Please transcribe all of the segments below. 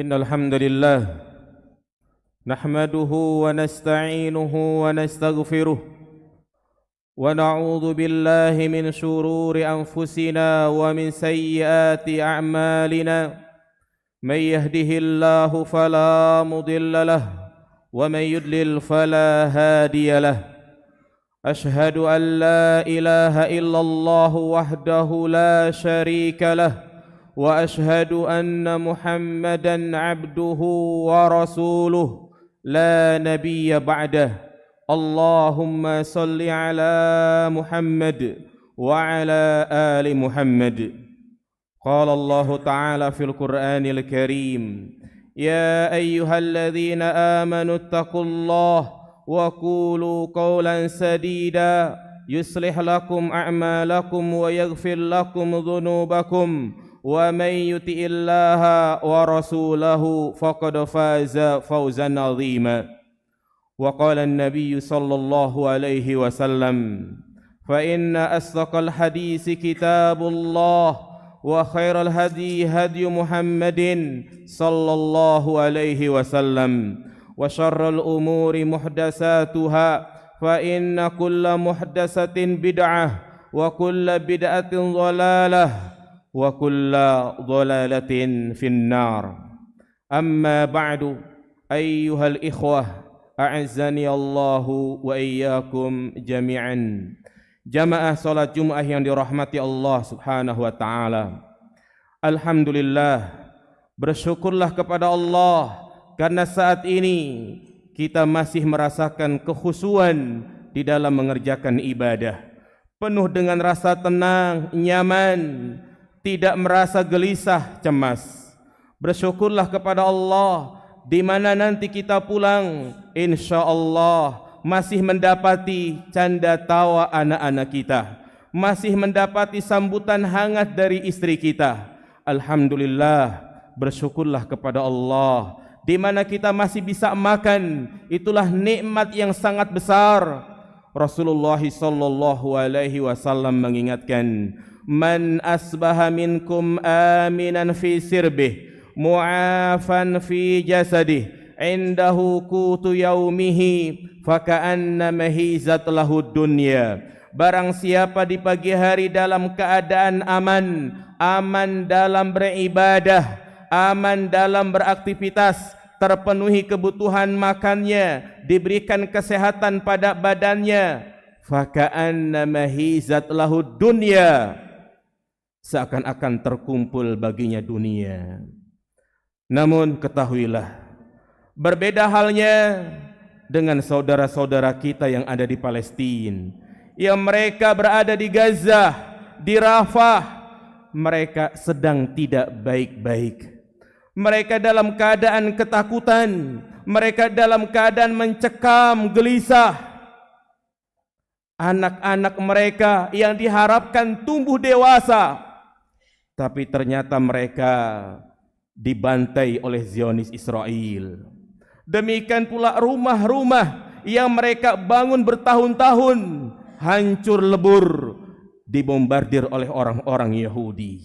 إن الحمد لله نحمده ونستعينه ونستغفره ونعوذ بالله من شرور أنفسنا ومن سيئات أعمالنا من يهده الله فلا مضل له ومن يضلل فلا هادي له أشهد أن لا إله إلا الله وحده لا شريك له وأشهد أن محمدًا عبده ورسوله لا نبي بعده اللهم صل على محمد وعلى آل محمد قال الله تعالى في القرآن الكريم يا أيها الذين آمنوا اتقوا الله وقولوا قولا سديدا يصلح لكم أعمالكم ويغفر لكم ذنوبكم ومن يطع الله ورسوله فقد فاز فوزا عظيما وقال النبي صلى الله عليه وسلم فإن أصدق الحديث كتاب الله وخير الهدي هدي محمد صلى الله عليه وسلم وشر الأمور محدثاتها فإن كل محدثة بدعة وكل بدعة ضلالة وكل ضلالة في النار أما بعد أيها الإخوة أعزني الله وإياكم جميعا jamaah salat Jumat yang dirahmati Allah Subhanahu wa taala. Alhamdulillah, bersyukurlah kepada Allah karena saat ini kita masih merasakan kekhusyuan di dalam mengerjakan ibadah, penuh dengan rasa tenang, nyaman, tidak merasa gelisah, cemas. Bersyukurlah kepada Allah di mana nanti kita pulang insyaallah masih mendapati canda tawa anak-anak kita, masih mendapati sambutan hangat dari istri kita. Alhamdulillah, bersyukurlah kepada Allah di mana kita masih bisa makan, itulah nikmat yang sangat besar. Rasulullah sallallahu alaihi wasallam mengingatkan, man asbaha minkum aminan fi sirbih mu'afan fi jasadih indahu qutu yaumihi faka'annama hizat lahu dunya. Barang siapa di pagi hari dalam keadaan aman, aman dalam beribadah, aman dalam beraktivitas, terpenuhi kebutuhan makannya, diberikan kesehatan pada badannya, faka'annama hizat lahu dunya, seakan-akan terkumpul baginya dunia. Namun ketahuilah, berbeda halnya dengan saudara-saudara kita yang ada di Palestina, yang mereka berada di Gaza, di Rafah. Mereka sedang tidak baik-baik. Mereka dalam keadaan ketakutan, mereka dalam keadaan mencekam, gelisah. Anak-anak mereka yang diharapkan tumbuh dewasa, tapi ternyata mereka dibantai oleh Zionis Israel. Demikian pula rumah-rumah yang mereka bangun bertahun-tahun hancur lebur, dibombardir oleh orang-orang Yahudi.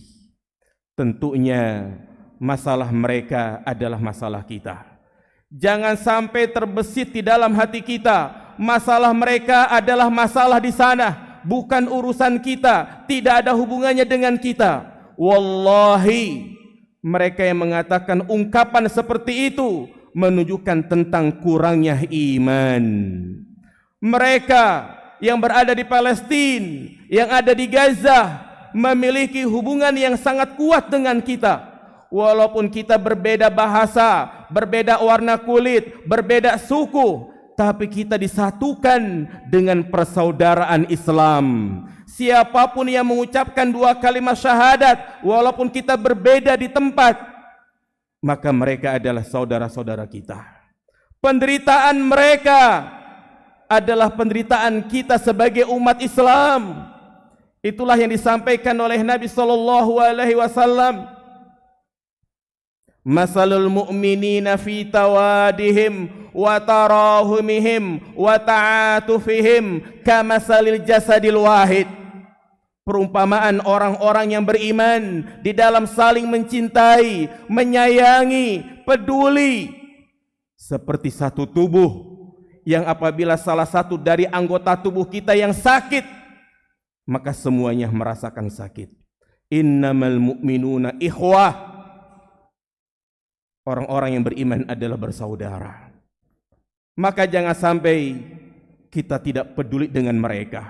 Tentunya masalah mereka adalah masalah kita. Jangan sampai terbesit di dalam hati kita, masalah mereka adalah masalah di sana, bukan urusan kita, tidak ada hubungannya dengan kita. Wallahi, mereka yang mengatakan ungkapan seperti itu menunjukkan tentang kurangnya iman. Mereka yang berada di Palestina, yang ada di Gaza, memiliki hubungan yang sangat kuat dengan kita. Walaupun kita berbeda bahasa, berbeda warna kulit, berbeda suku, tapi kita disatukan dengan persaudaraan Islam. Siapapun yang mengucapkan dua kalimat syahadat, walaupun kita berbeda di tempat, maka mereka adalah saudara-saudara kita. Penderitaan mereka adalah penderitaan kita sebagai umat Islam. Itulah yang disampaikan oleh Nabi sallallahu alaihi wasallam. Masalul mu'minina fi tawadihim wa tarahumihim wa ta'atufihim kamasalil jasadil wahid. perumpamaan orang-orang yang beriman di dalam saling mencintai, menyayangi, peduli, seperti satu tubuh yang apabila salah satu dari anggota tubuh kita yang sakit, maka semuanya merasakan sakit. Innamal mu'minuna ikhwah. Orang-orang yang beriman adalah bersaudara. Maka jangan sampai kita tidak peduli dengan mereka.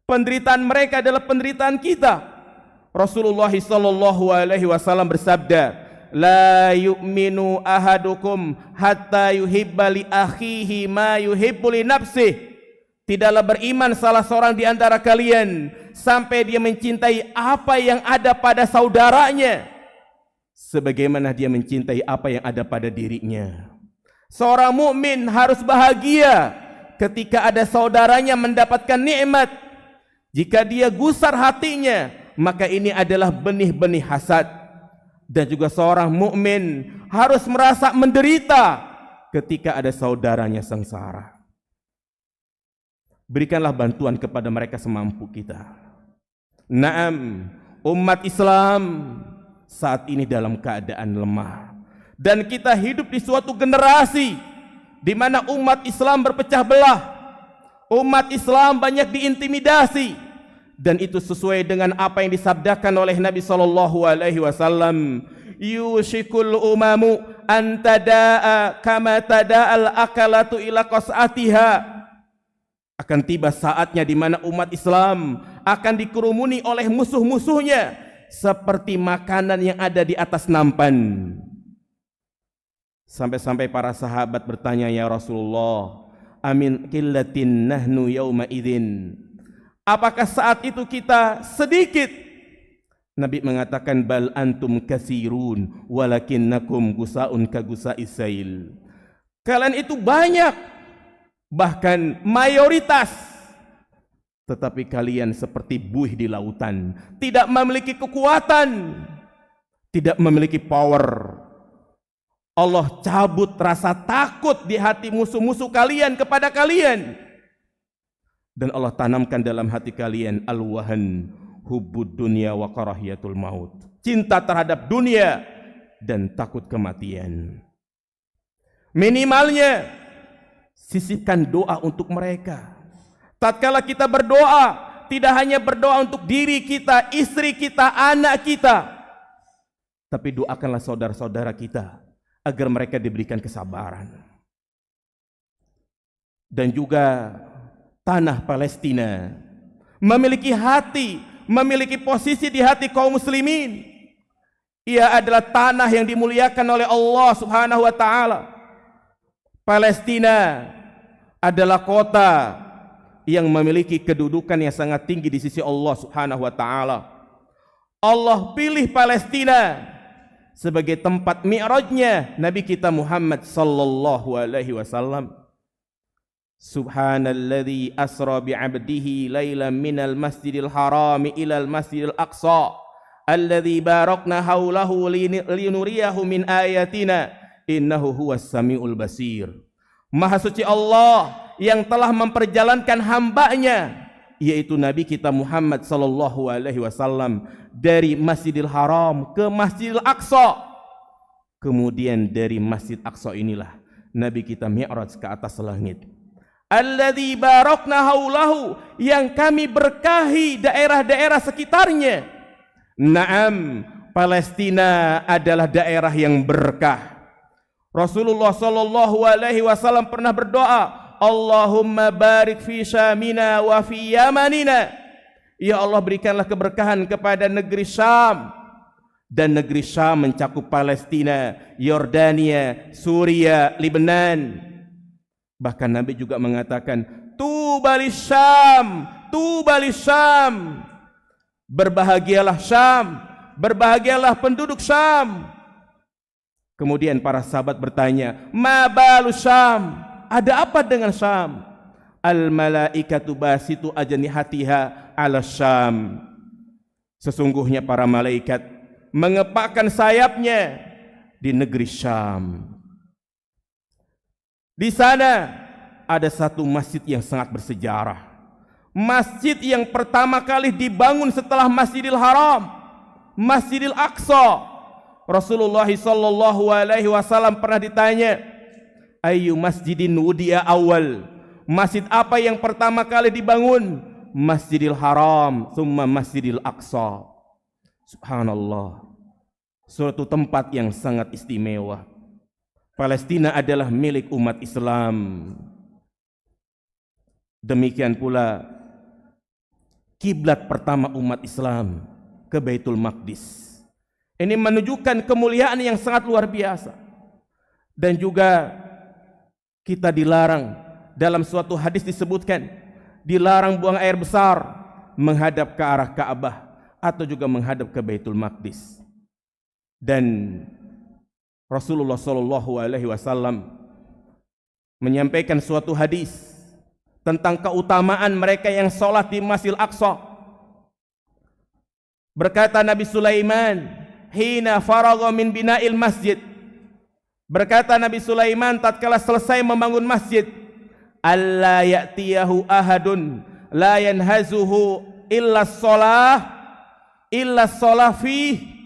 Penderitaan mereka adalah penderitaan kita. Rasulullah sallallahu alaihi wasallam bersabda, "La yu'minu ahadukum hatta yuhibba li akhihi ma yuhibbu li nafsihi." Tidaklah beriman salah seorang di antara kalian sampai dia mencintai apa yang ada pada saudaranya sebagaimana dia mencintai apa yang ada pada dirinya. Seorang mukmin harus bahagia ketika ada saudaranya mendapatkan nikmat. Jika dia gusar hatinya, maka ini adalah benih-benih hasad. Dan juga seorang mukmin harus merasa menderita ketika ada saudaranya sengsara. Berikanlah bantuan kepada mereka semampu kita. Naam, umat Islam saat ini dalam keadaan lemah, dan kita hidup di suatu generasi di mana umat Islam berpecah belah, umat Islam banyak diintimidasi, dan itu sesuai dengan apa yang disabdakan oleh Nabi sallallahu alaihi wasallam, yushikul umamu an tadaa kama tada'al akalatu ila qas'atiha. Akan tiba saatnya di mana umat Islam akan dikerumuni oleh musuh-musuhnya seperti makanan yang ada di atas nampan. Sampai-sampai para sahabat bertanya, "Ya Rasulullah, amin qillatin nahnu yauma idzin?" Apakah saat itu kita sedikit? Nabi mengatakan, "Bal antum katsirun walakinnakum gusaun ka gusais sail." Kalian itu banyak, bahkan mayoritas, tetapi kalian seperti buih di lautan, tidak memiliki kekuatan, tidak memiliki power. Allah cabut rasa takut di hati musuh-musuh kalian kepada kalian, dan Allah tanamkan dalam hati kalian al-wahan, hubbud dunya wa karahiyatul maut, cinta terhadap dunia dan takut kematian. Minimalnya sisipkan doa untuk mereka. Tatkala kita berdoa, tidak hanya berdoa untuk diri kita, istri kita, anak kita, tapi doakanlah saudara-saudara kita agar mereka diberikan kesabaran. Dan juga tanah Palestina memiliki hati, memiliki posisi di hati kaum muslimin. Ia adalah tanah yang dimuliakan oleh Allah Subhanahu wa taala. Palestina adalah kota yang memiliki kedudukan yang sangat tinggi di sisi Allah Subhanahu wa taala. Allah pilih Palestina sebagai tempat mi'rajnya Nabi kita Muhammad sallallahu alaihi wasallam. Subhanalladzi asra bi'abdihi lailan minal masjidil haram ilal masjidil aqsa alladzi barakna haulahu linuriyahu min ayatina innahu huwas samiul basir. Maha suci Allah yang telah memperjalankan hambanya, yaitu Nabi kita Muhammad sallallahu alaihi wasallam, dari Masjidil Haram ke Masjidil Aqsa. Kemudian dari Masjid Aqsa inilah Nabi kita mi'raj ke atas langit. Alladzi barakna haulahu, yang kami berkahi daerah-daerah sekitarnya. Naam, Palestina adalah daerah yang berkah. Rasulullah sallallahu alaihi wasallam pernah berdoa, Allahumma barik fi Syamina wa fi Yamanina. Ya Allah, berikanlah keberkahan kepada negeri Syam, dan negeri Syam mencakup Palestina, Yordania, Suria, Lebanon. Bahkan Nabi juga mengatakan, Tubalis Syam, Tubalis Syam. Berbahagialah Syam, berbahagialah penduduk Syam. Kemudian para sahabat bertanya, Ma balu Syam? Ada apa dengan Syam? Al malaikatu basitu ajnihatiha ala Syam. Sesungguhnya para malaikat mengepakkan sayapnya di negeri Syam. Di sana ada satu masjid yang sangat bersejarah. masjid yang pertama kali dibangun setelah Masjidil Haram, Masjidil Aqsa. Rasulullah sallallahu alaihi wasallam pernah ditanya, "Ayyu masjidin wudi'a awal?" Masjid apa yang pertama kali dibangun? Masjidil Haram, thumma Masjidil Aqsa. Subhanallah. Suatu tempat yang sangat istimewa. Palestina adalah milik umat Islam. Demikian pula kiblat pertama umat Islam ke Baitul Maqdis. Ini menunjukkan kemuliaan yang sangat luar biasa. Dan juga kita dilarang, dalam suatu hadis disebutkan, dilarang buang air besar menghadap ke arah Ka'bah atau juga menghadap ke Baitul Maqdis. Dan Rasulullah sallallahu alaihi wasallam menyampaikan suatu hadis tentang keutamaan mereka yang sholat di Masjidil Aqsa. Berkata Nabi Sulaiman, hina faragha min bina'il masjid. Berkata Nabi Sulaiman tatkala selesai membangun masjid, alla ya'tiyahu ahadun la yanhazuhu illa shalah fih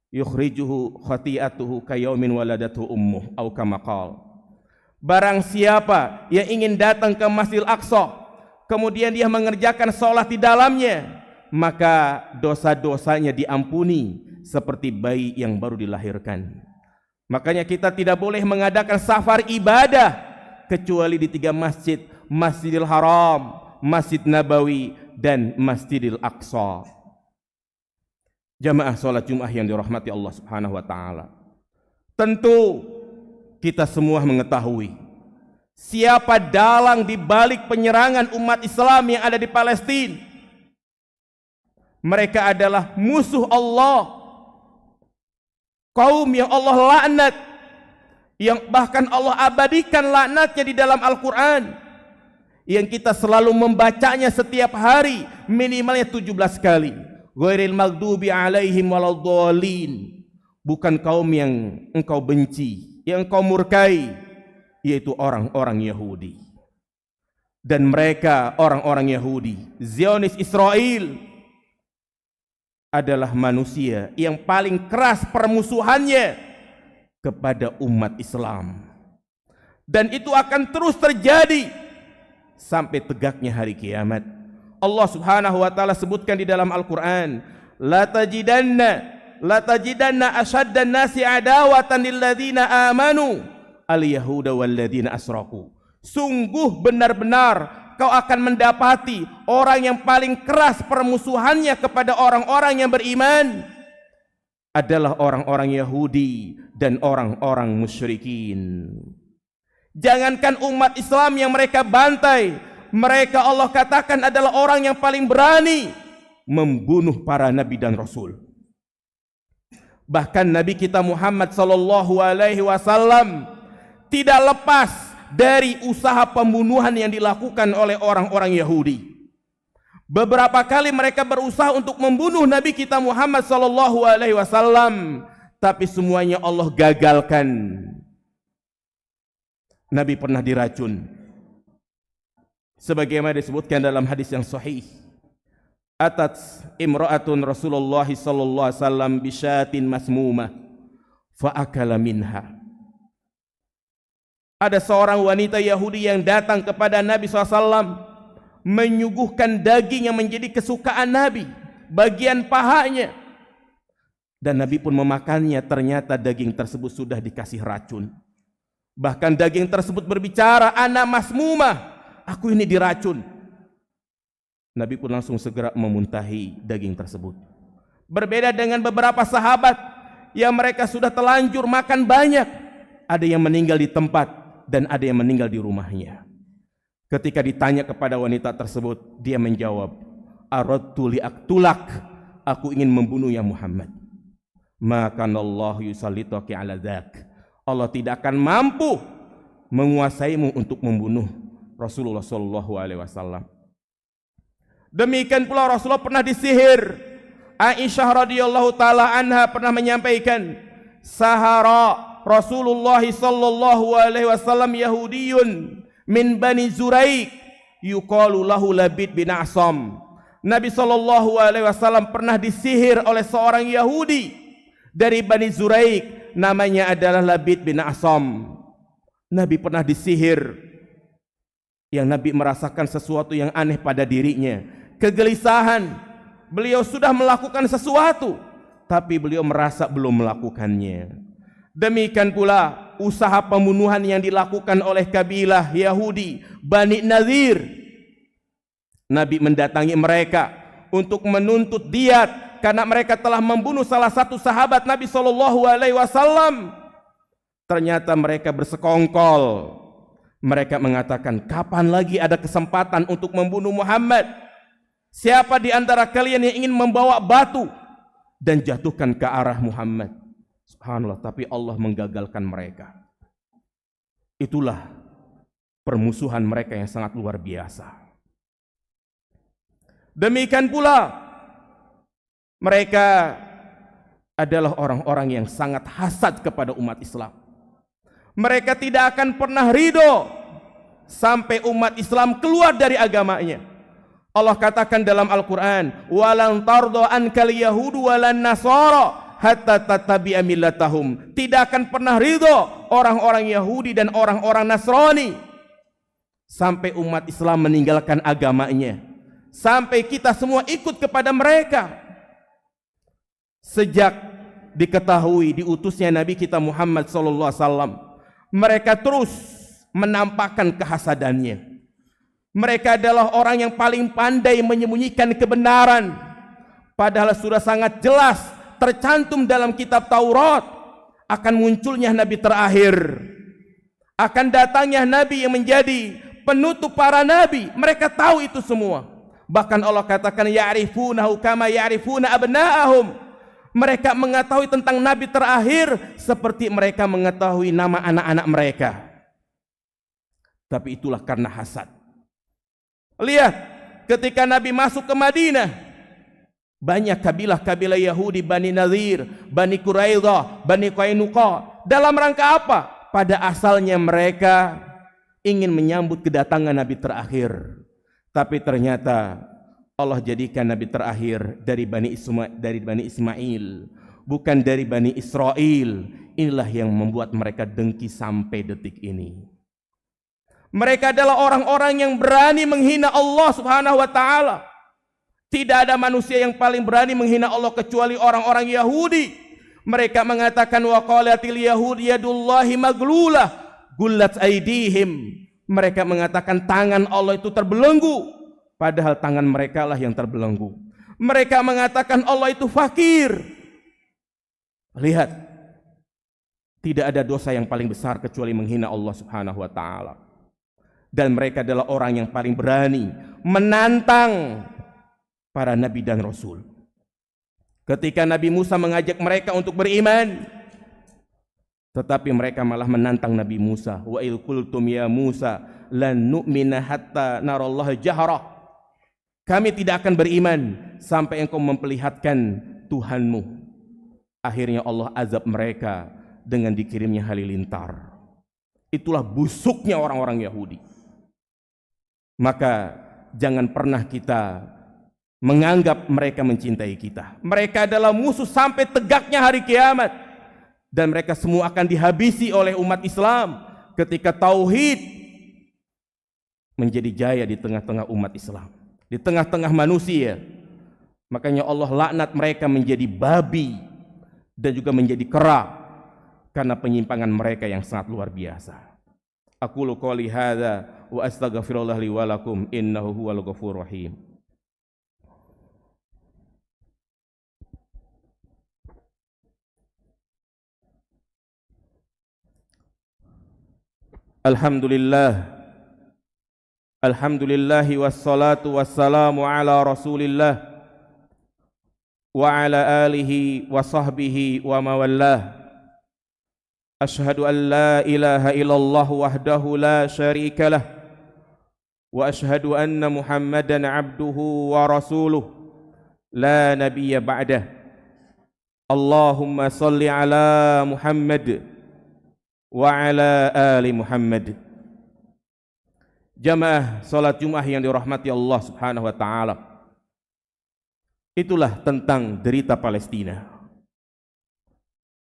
yukhrijuhu khati'atuhu kayaumin waladatu ummuh au kama qala. Barang siapa yang ingin datang ke Masjidil Aqsa kemudian dia mengerjakan sholat di dalamnya, maka dosa-dosanya diampuni seperti bayi yang baru dilahirkan. Makanya kita tidak boleh mengadakan safar ibadah kecuali di 3 masjid, Masjidil Haram, Masjid Nabawi, dan Masjidil Aqsa. Jamaah sholat Jumat yang dirahmati Allah Subhanahu wa taala. Tentu kita semua mengetahui siapa dalang di balik penyerangan umat Islam yang ada di Palestina. Mereka adalah musuh Allah, kaum yang Allah laknat, yang bahkan Allah abadikan laknatnya di dalam Al-Quran, yang kita selalu membacanya setiap hari minimalnya 17 kali. Ghairil maghdubi alaihim waladdallin. Bukan kaum yang engkau benci, yang engkau murkai, yaitu orang-orang Yahudi. Dan mereka orang-orang Yahudi, Zionis Israel, adalah manusia yang paling keras permusuhannya kepada umat Islam. Dan itu akan terus terjadi sampai tegaknya hari kiamat. Allah Subhanahu wa taala sebutkan di dalam Al-Qur'an, la tajidanna ashaddan nasi adawatan lil ladzina amanu al-yahuda wal ladzina asraku. Sungguh benar-benar kau akan mendapati orang yang paling keras permusuhannya kepada orang-orang yang beriman adalah orang-orang Yahudi dan orang-orang musyrikin. Jangankan umat Islam yang mereka bantai, mereka Allah katakan adalah orang yang paling berani membunuh para nabi dan rasul. Bahkan Nabi kita Muhammad sallallahu alaihi wasallam tidak lepas dari usaha pembunuhan yang dilakukan oleh orang-orang Yahudi. Beberapa kali mereka berusaha untuk membunuh Nabi kita Muhammad sallallahu alaihi wasallam, tapi semuanya Allah gagalkan. Nabi pernah diracun. Sebagaimana disebutkan dalam hadis yang sahih. Atat imra'atun Rasulullah sallallahu alaihi wasallam bisyatin masmumah fa akala minha. Ada seorang wanita Yahudi yang datang kepada Nabi SAW menyuguhkan daging yang menjadi kesukaan Nabi, bagian pahanya. Dan Nabi pun memakannya, ternyata daging tersebut sudah dikasih racun. Bahkan daging tersebut berbicara, ana masmumah, aku ini diracun. Nabi pun langsung segera memuntahi daging tersebut. Berbeda dengan beberapa sahabat yang mereka sudah telanjur makan banyak. Ada yang meninggal di tempat dan ada yang meninggal di rumahnya. Ketika ditanya kepada wanita tersebut, dia menjawab, aradtu liaktulak, aku ingin membunuh ya Muhammad. Maka Allah yusallituki ala dzak. Allah tidak akan mampu menguasaimu untuk membunuh Rasulullah sallallahu alaihi wasallam. Demikian pula Rasulullah pernah disihir. Aisyah radhiyallahu taala anha pernah menyampaikan, sahara Rasulullah sallallahu alaihi wasallam Yahudiyun min Bani Zuraik yuqalu lahu Labid bin A'sam. Nabi SAW pernah disihir oleh seorang Yahudi dari Bani Zuraik, namanya adalah Labid bin A'sam. Nabi pernah disihir, yang Nabi merasakan sesuatu yang aneh pada dirinya, kegelisahan. Beliau sudah melakukan sesuatu, tapi beliau merasa belum melakukannya. Demikian pula usaha pembunuhan yang dilakukan oleh kabilah Yahudi Bani Nazir. Nabi mendatangi mereka untuk menuntut diat karena mereka telah membunuh salah satu sahabat Nabi SAW. Ternyata mereka bersekongkol. Mereka mengatakan, kapan lagi ada kesempatan untuk membunuh Muhammad? Siapa di antara kalian yang ingin membawa batu dan jatuhkan ke arah Muhammad? Subhanallah, tapi Allah menggagalkan mereka. Itulah permusuhan mereka yang sangat luar biasa. Demikian pula mereka adalah orang-orang yang sangat hasad kepada umat Islam. Mereka tidak akan pernah ridho sampai umat Islam keluar dari agamanya. Allah katakan dalam Al-Quran, walan tardo ankal yahudu walan nasara hatta tattabi'a millatahum. Tidak akan pernah ridho orang-orang Yahudi dan orang-orang Nasrani sampai umat Islam meninggalkan agamanya, sampai kita semua ikut kepada mereka. Sejak diketahui diutusnya Nabi kita Muhammad SAW, mereka terus menampakkan kehasadannya. Mereka adalah orang yang paling pandai menyembunyikan kebenaran, padahal sudah sangat jelas tercantum dalam kitab Taurat akan munculnya Nabi terakhir, akan datangnya Nabi yang menjadi penutup para Nabi. Mereka tahu itu semua. Bahkan Allah katakan ya'rifunahu kama ya'rifuna abna'ahum. Mereka mengetahui tentang Nabi terakhir seperti mereka mengetahui nama anak-anak mereka. Tapi itulah karena hasad. Lihat, ketika Nabi masuk ke Madinah, banyak kabilah-kabilah Yahudi, Bani Nazir, Bani Quraidah, Bani Qainuqa. Dalam rangka apa? Pada asalnya mereka ingin menyambut kedatangan Nabi terakhir. Tapi ternyata Allah jadikan Nabi terakhir dari Bani Ismail, bukan dari Bani Israel. Inilah yang membuat mereka dengki sampai detik ini. Mereka adalah orang-orang yang berani menghina Allah Subhanahu wa ta'ala. Tidak ada manusia yang paling berani menghina Allah kecuali orang-orang Yahudi. Mereka mengatakan wa qalatil yahud yadullahi maglulah gullat aidihim. Mereka mengatakan tangan Allah itu terbelenggu, padahal tangan mereka lah yang terbelenggu. Mereka mengatakan Allah itu fakir. Lihat, tidak ada dosa yang paling besar kecuali menghina Allah Subhanahu wa ta'ala. Dan mereka adalah orang yang paling berani menantang para nabi dan rasul. Ketika Nabi Musa mengajak mereka untuk beriman, tetapi mereka malah menantang Nabi Musa. Wa il qultum ya Musa lan nu'mina hatta narallaha jahra. Kami tidak akan beriman sampai engkau memperlihatkan Tuhanmu. Akhirnya Allah azab mereka dengan dikirimnya halilintar. Itulah busuknya orang-orang Yahudi. Maka jangan pernah kita menganggap mereka mencintai kita. Mereka adalah musuh sampai tegaknya hari kiamat. Dan mereka semua akan dihabisi oleh umat Islam ketika tauhid menjadi jaya di tengah-tengah umat Islam, di tengah-tengah manusia. Makanya Allah laknat mereka menjadi babi dan juga menjadi kera karena penyimpangan mereka yang sangat luar biasa. Aqulu qouli hadza wa astaghfirullah li wa lakum innahu huwal ghafurur rahim. Alhamdulillahi wassalatu wassalamu ala rasulillah wa ala alihi wa sahbihi wa mawallah. Ashhadu an la ilaha illallah wahdahu la syarika lah wa ashhadu anna Muhammadan abduhu wa rasuluh la nabiyya ba'dah. Allahumma salli ala Muhammad wa ala ali Muhammad. Jamaah salat Jumat yang dirahmati Allah Subhanahu wa taala. Itulah tentang derita Palestina.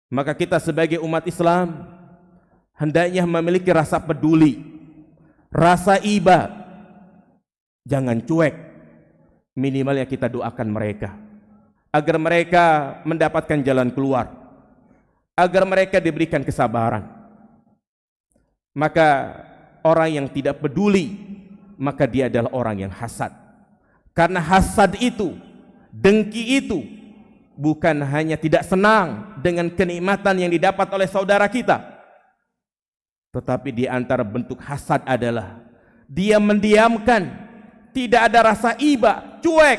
Maka kita sebagai umat Islam hendaknya memiliki rasa peduli, rasa iba. Jangan cuek. Minimalnya kita doakan mereka agar mereka mendapatkan jalan keluar, agar mereka diberikan kesabaran. Maka orang yang tidak peduli, maka dia adalah orang yang hasad. Karena hasad itu, dengki itu, bukan hanya tidak senang dengan kenikmatan yang didapat oleh saudara kita, tetapi di antara bentuk hasad adalah dia mendiamkan, tidak ada rasa iba, cuek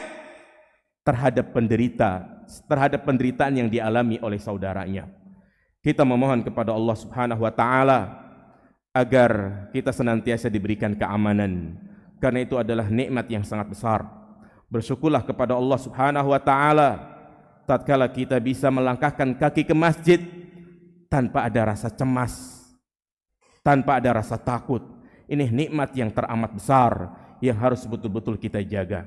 terhadap penderitaan yang dialami oleh saudaranya. Kita memohon kepada Allah Subhanahu wa taala agar kita senantiasa diberikan keamanan, karena itu adalah nikmat yang sangat besar. Bersyukurlah kepada Allah Subhanahu wa taala tatkala kita bisa melangkahkan kaki ke masjid tanpa ada rasa cemas, tanpa ada rasa takut. Ini nikmat yang teramat besar yang harus betul-betul kita jaga.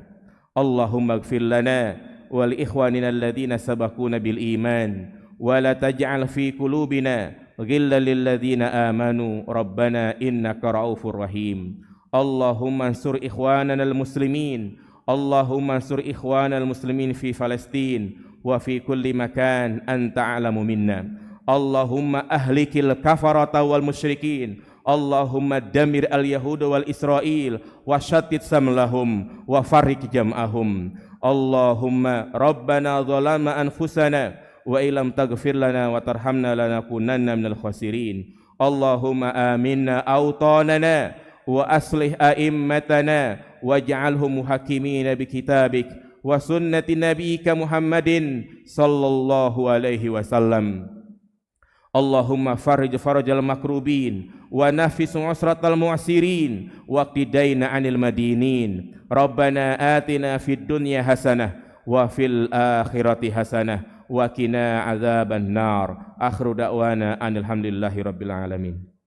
Allahumma ighfir lana wa li ikhwanina alladhina sabaquna bil iman wa la taj'al fi qulubina ghillan lil ladzina amanu rabbana innaka raufur rahim. Allahumma ansur ikhwanana al muslimin, Allahumma ansur ikhwanal muslimin fi Palestin wa fi kulli makan anta a'lamu minna. Allahumma ahlikil kafarata wal musyrikin, Allahumma damir al-Yahud wal Israel wa syatit samlahum wa farrik jam'ahum. Allahumma rabbana zalama anfusana wa ilam taghfir lana wa tarhamna lanakunanna minal khasirin. Allahumma aminna awtanana wa aslih a'immatana waj'alhum muhakimina bi kitabik wa sunnati nabiyyika Muhammadin sallallahu alaihi wasallam. Allahumma farij farajal makrubin wa nafis usratal mu'asirin wa qtidaina anil madinin. Rabbana atina fid dunya hasanah wa fil akhirati hasanah wa qina azaban nar. Akhiru da'wana anil hamdulillahi rabbil alamin.